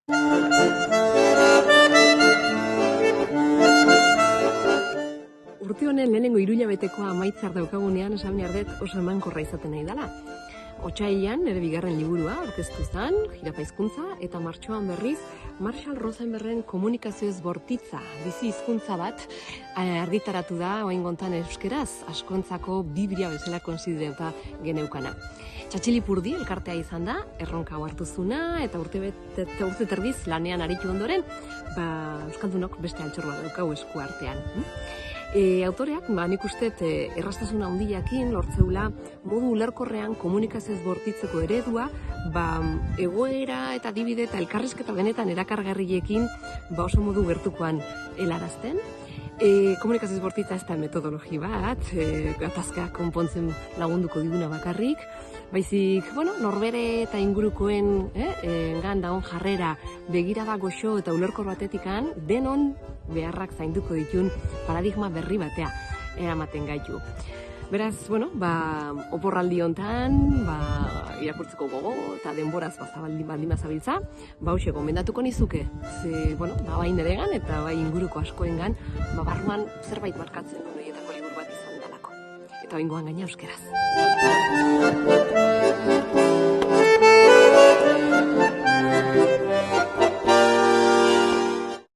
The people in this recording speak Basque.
Urte honen lehenengo hiruhilabetekoa amaitzar daukagunean esan behar dut oso emankorra izaten nahi dela. Otsailean nire bigarren liburua aurkeztu zen, Jirapa hizkuntza, eta martxoan berriz Marshall Rosenbergen Komunikazioez bortitza, bizi hizkuntza bat, argitaratu da oraingo honetan euskeraz, askontzako biblia bezala konsideratuta geneukana. Txatxilipurdi elkartea izan da, erronka hau hartu zuna, eta urte terdiz lanean aritu ondoren, euskaldunok beste altxor bat daukagu esku artean. Autoreak, nik uste erraztasun handiakin lortzeula modu ulerkorrean komunikazioz bortitzeko eredua, egoera eta adibide eta elkarrizketa benetan erakargarriekin oso modu gertukoan helarazten. Komunikazioz bortitza ez da metodologi bat, gatazka konpontzen lagunduko diguna bakarrik, baizik, norbere eta ingurukoen gan dagoen jarrera begirada goxo eta ulerkor batetikan denon beharrak zainduko ditun paradigma berri batea eramaten gaitu. Beraz, oporraldi hontan, irakurtzeko gogo eta denboraz baldin bazabiltza, hauxe gomendatuko nizuke. Ze, bai neregan eta bai inguruko askoengan, barruan zerbait markatzen horietako liburu bat izan dalako. Eta oingoan gaina euskeraz.